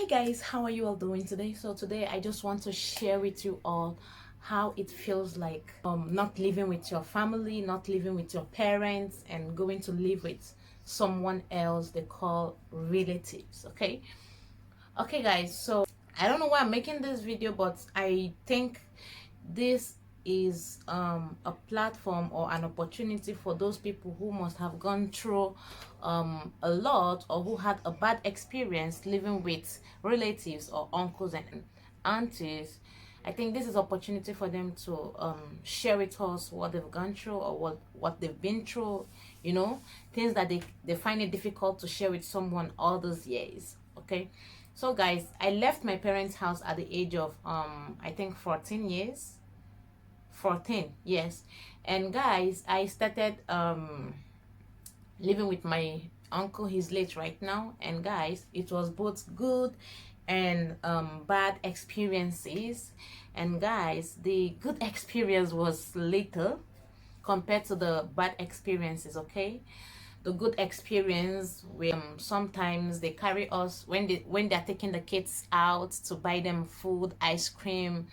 Hi guys, how are you all doing today? So today I just want to share with you all how it feels like not living with your family, not living with your parents, and going to live with someone else they call relatives. Okay guys, so I don't know why I'm making this video, but I think this is a platform or an opportunity for those people who must have gone through a lot, or who had a bad experience living with relatives or uncles and aunties. I think this is opportunity for them to share with us what they've gone through, or what they've been through, things that they find it difficult to share with someone all those years. Okay, so guys, I left my parents' house at the age of I think 14 years. 14, yes. And guys, I started living with my uncle. He's late right now. And guys, it was both good and bad experiences. And guys, the good experience was little compared to the bad experiences. Okay, the good experience, where sometimes they carry us when they're taking the kids out to buy them food, ice cream,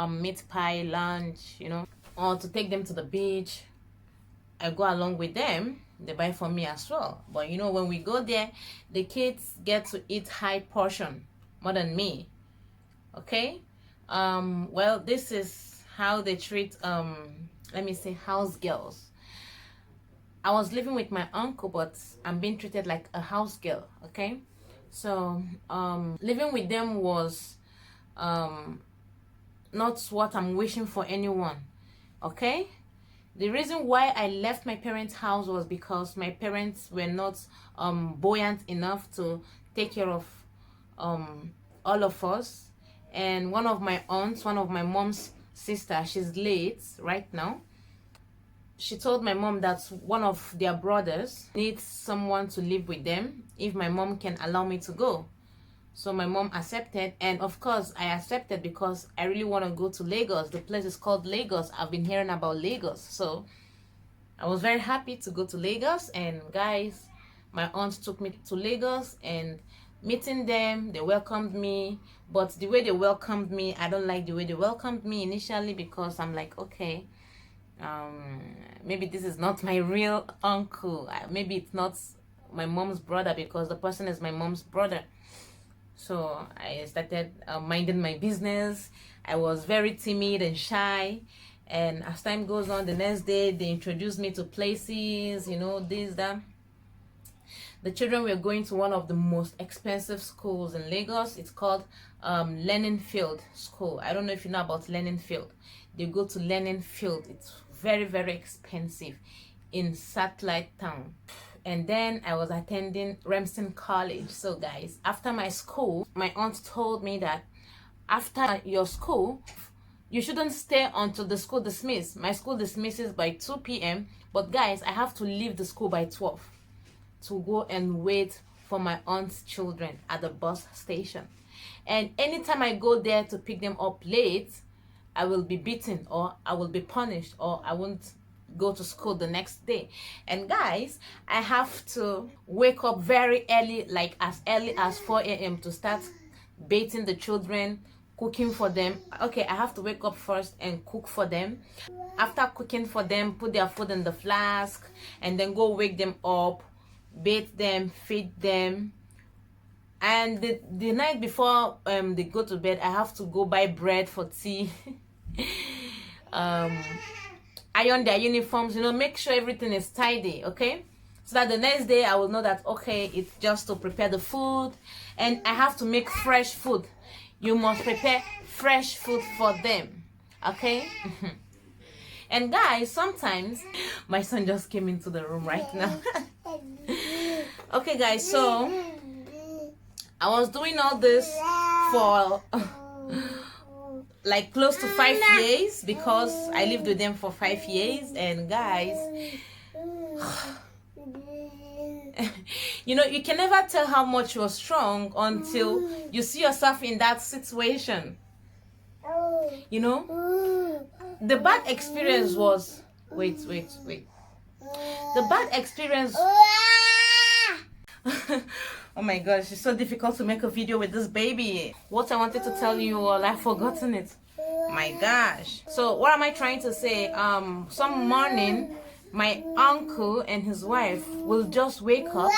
meat pie, lunch, or to take them to the beach. I go along with them. They buy for me as well. But when we go there, the kids get to eat high portion more than me. Okay, well, this is how they treat let me say, house girls. I was living with my uncle, but I'm being treated like a house girl. Okay, so living with them was not what I'm wishing for anyone. Okay, the reason why I left my parents' house was because my parents were not buoyant enough to take care of all of us. And one of my aunts, one of my mom's sister, she's late right now. She told my mom that one of their brothers needs someone to live with them, if my mom can allow me to go. So my mom accepted, and of course I accepted because I really want to go to Lagos. The place is called Lagos. I've been hearing about Lagos, so I was very happy to go to Lagos. And guys, my aunt took me to Lagos, and meeting them, they welcomed me. But the way they welcomed me, I don't like the way they welcomed me initially, because I'm like, okay, maybe this is not my real uncle. Maybe it's not my mom's brother, because the person is my mom's brother. So I started minding my business. I was very timid and shy. And as time goes on, the next day they introduced me to places, this, that. The children were going to one of the most expensive schools in Lagos. It's called Learning Field School. I don't know if you know about Learning Field. They go to Learning Field. It's very, very expensive in Satellite Town. And then I was attending Remsen College. So guys, after my school, my aunt told me that after your school, you shouldn't stay until the school dismisses. My school dismisses by 2 p.m. But guys, I have to leave the school by 12 to go and wait for my aunt's children at the bus station. And anytime I go there to pick them up late, I will be beaten, or I will be punished, or I won't go to school the next day. And guys, I have to wake up very early, like as early as 4 a.m. to start bathing the children, cooking for them. Okay, I have to wake up first and cook for them. After cooking for them, put their food in the flask, and then go wake them up, bathe them, feed them. And the night before they go to bed, I have to go buy bread for tea. Iron their uniforms, make sure everything is tidy. Okay, so that the next day I will know that, okay, it's just to prepare the food. And I have to make fresh food. You must prepare fresh food for them. Okay. And guys, sometimes my son just came into the room right now. Okay guys, so I was doing all this for like close to 5 years, because I lived with them for 5 years. And guys, you can never tell how much you're strong until you see yourself in that situation. The bad experience was, wait, the bad experience Oh my gosh, it's so difficult to make a video with this baby. What I wanted to tell you all, I've forgotten it. My gosh. So what am I trying to say? Some morning, my uncle and his wife will just wake up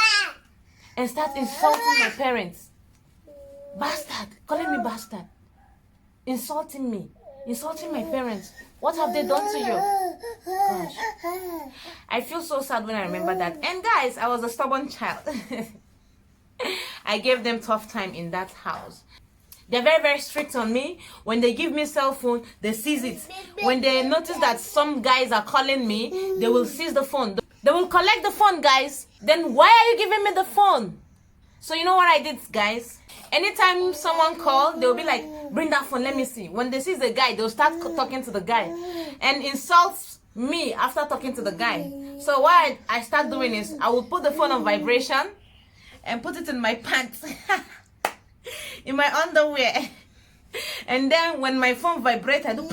and start insulting my parents. Bastard, calling me bastard. Insulting me, insulting my parents. What have they done to you? Gosh. I feel so sad when I remember that. And guys, I was a stubborn child. I gave them tough time in that house. They're very, very strict on me. When they give me cell phone, they seize it. When they notice that some guys are calling me, they will seize the phone. They will collect the phone, guys. Then why are you giving me the phone? So you know what I did, guys? Anytime someone called, they'll be like, bring that phone, let me see. When they see the guy, they'll start talking to the guy and insult me after talking to the guy. So what I start doing is, I will put the phone on vibration and put it in my pants, in my underwear. And then when my phone vibrates, I do.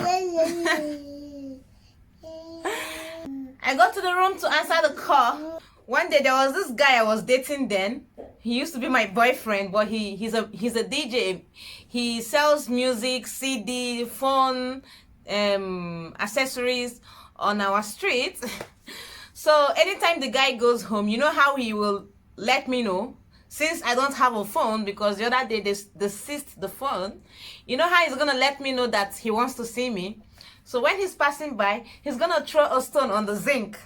I go to the room to answer the call. One day there was this guy I was dating then. He used to be my boyfriend, but he's a DJ. He sells music, CD, phone, accessories on our street. So anytime the guy goes home, you know how he will let me know, since I don't have a phone, because the other day they seized the phone. You know how he's gonna let me know that he wants to see me? So when he's passing by, he's gonna throw a stone on the zinc.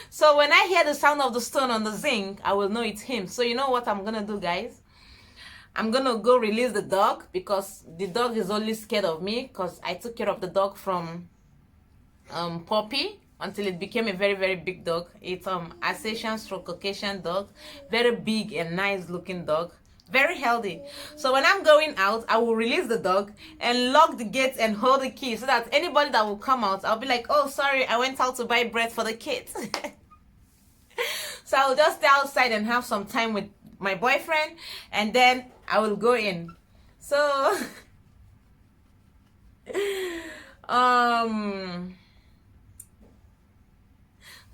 So when I hear the sound of the stone on the zinc, I will know it's him. So you know what I'm gonna do, guys? I'm gonna go release the dog, because the dog is only scared of me, because I took care of the dog from puppy until it became a very, very big dog. It's Alsatian stroke Caucasian dog, very big and nice looking dog, very healthy. So when I'm going out, I will release the dog and lock the gate and hold the key, so that anybody that will come out, I'll be like, oh sorry, I went out to buy bread for the kids. So I'll just stay outside and have some time with my boyfriend, and then I will go in. So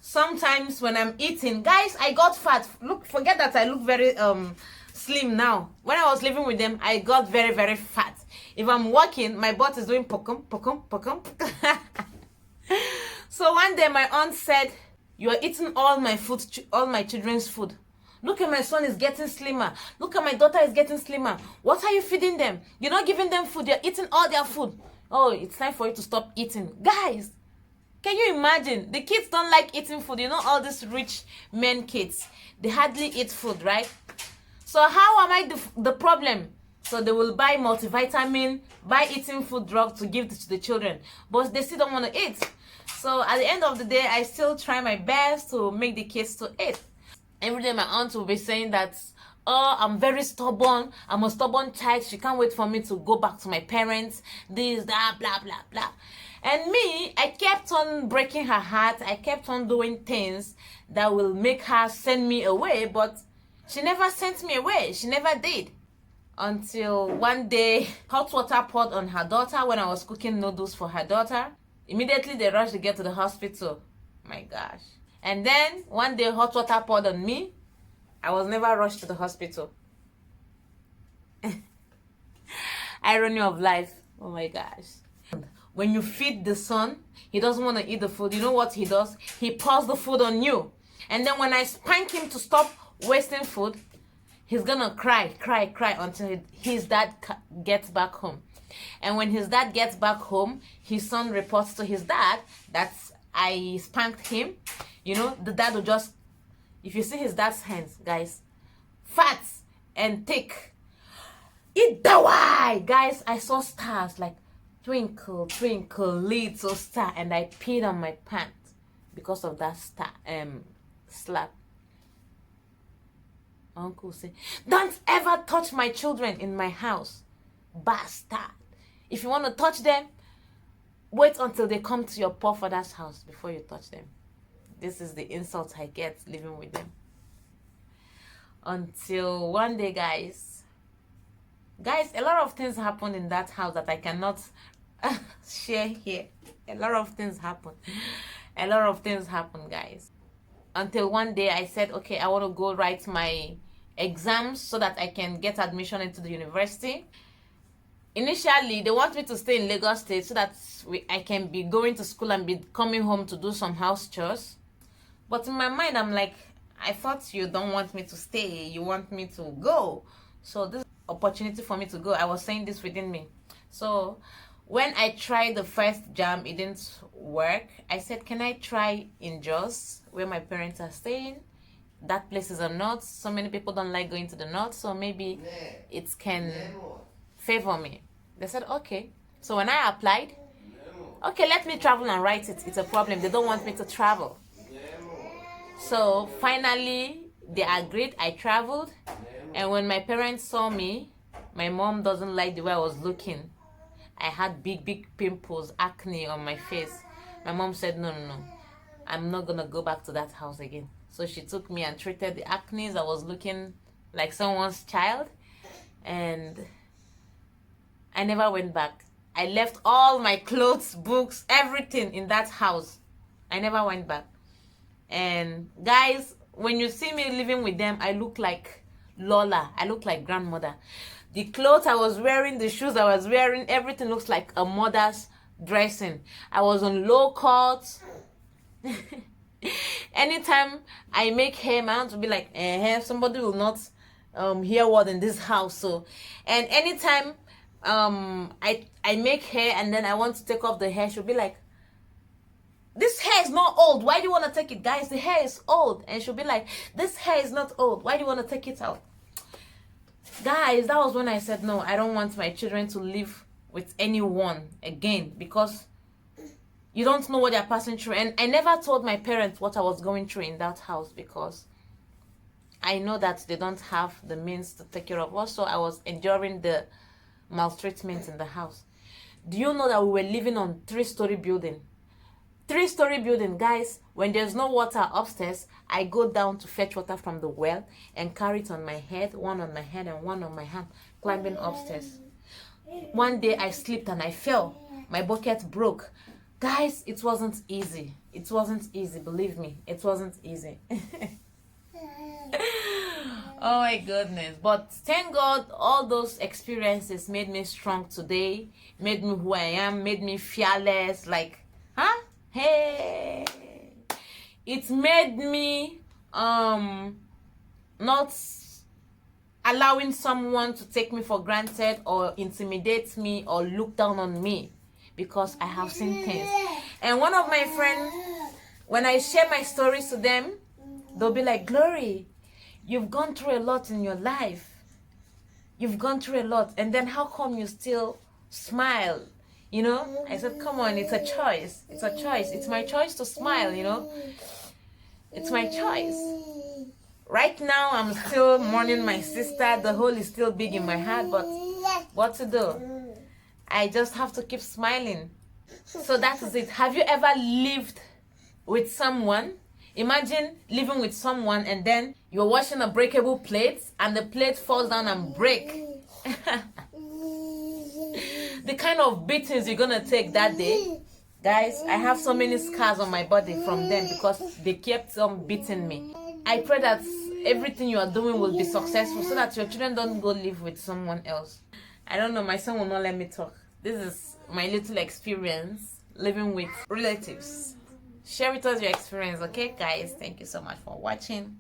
sometimes when I'm eating, guys, I got fat. Look, forget that I look very slim now. When I was living with them, I got very, very fat. If I'm walking, my butt is doing pokum pokum pokum. So one day my aunt said, you are eating all my food, all my children's food. Look at my son is getting slimmer. Look at my daughter is getting slimmer. What are you feeding them? You're not giving them food. You're eating all their food. Oh, it's time for you to stop eating. Guys, can you imagine? The kids don't like eating food. You know, all these rich men kids, they hardly eat food, right? So how am I the problem? So they will buy multivitamin, buy eating food drug to give to the children, but they still don't want to eat. So at the end of the day, I still try my best to make the kids to eat. Every day my aunt will be saying that, oh, I'm very stubborn. I'm a stubborn child. She can't wait for me to go back to my parents. This, that, blah, blah, blah. And me, I kept on breaking her heart. I kept on doing things that will make her send me away. But she never sent me away. She never did. Until one day, hot water poured on her daughter when I was cooking noodles for her daughter. Immediately, they rushed to get to the hospital. My gosh. And then, one day, hot water poured on me. I was never rushed to the hospital. Irony of life. Oh my gosh. When you feed the son, he doesn't want to eat the food. You know what he does? He pours the food on you. And then when I spank him to stop wasting food, he's gonna cry until his dad gets back home. And when his dad gets back home, his son reports to his dad that I spanked him. You know, the dad will just, if you see his dad's hands, guys, fat and thick. Eat the why, guys. I saw stars like twinkle, twinkle, little star, and I peed on my pants because of that slap. Uncle said, don't ever touch my children in my house, bastard. If you want to touch them, wait until they come to your poor father's house before you touch them. This is the insult I get living with them. Until one day, guys, a lot of things happen in that house that I cannot share here. A lot of things happen. A lot of things happen, guys. until one day I said, okay, I want to go write my exams so that I can get admission into the university. Initially, they want me to stay in Lagos State so that I can be going to school and be coming home to do some house chores. But in my mind, I'm like, I thought you don't want me to stay. You want me to go. So this is an opportunity for me to go. I was saying this within me. So when I tried the first jam, it didn't work. I said, can I try in Jos, where my parents are staying? That place is a north. So many people don't like going to the north. So maybe it can favor me. They said, okay. So when I applied, okay, let me travel and write it. It's a problem. They don't want me to travel. So finally, they agreed. I traveled. And when my parents saw me, my mom doesn't like the way I was looking. I had big pimples, acne on my face. My mom said, no. I'm not going to go back to that house again. So she took me and treated the acne. I was looking like someone's child. And I never went back. I left all my clothes, books, everything in that house. I never went back. And guys, when you see me living with them, I look like Lola. I look like grandmother. The clothes I was wearing, the shoes I was wearing, everything looks like a mother's dressing. I was on low cuts. Anytime I make hair, my aunt will be like, somebody will not hear word in this house. So, and anytime I make hair and then I want to take off the hair, she'll be like, this hair is not old. Why do you want to take it? Guys, the hair is old. And she'll be like, this hair is not old. Why do you want to take it out? Guys, that was when I said, no, I don't want my children to live with anyone again, because you don't know what they're passing through. And I never told my parents what I was going through in that house, because I know that they don't have the means to take care of us. So I was enduring the maltreatment in the house. Do you know that we were living on 3-story building? 3-story building, guys. When there's no water upstairs, I go down to fetch water from the well and carry it on my head, one on my head and one on my hand, climbing upstairs. One day I slipped and I fell. My bucket broke. Guys, it wasn't easy. It wasn't easy, believe me. It wasn't easy. Oh my goodness. But thank God, all those experiences made me strong today, made me who I am, made me fearless. Like, hey, it made me not allowing someone to take me for granted or intimidate me or look down on me, because I have seen things. And one of my friends, when I share my stories to them, they'll be like, Glory, you've gone through a lot in your life. You've gone through a lot. And then how come you still smile? You know? I said, come on, it's a choice. It's a choice. It's my choice to smile, you know? It's my choice. Right now, I'm still mourning my sister. The hole is still big in my heart, but what to do? I just have to keep smiling. So that is it. Have you ever lived with someone? Imagine living with someone and then you're washing a breakable plate and the plate falls down and break. The kind of beatings you're gonna take that day. Guys, I have so many scars on my body from them because they kept on beating me. I pray that everything you are doing will be successful so that your children don't go live with someone else. I don't know, my son will not let me talk. This is my little experience living with relatives. Share with us your experience, okay guys? Thank you so much for watching.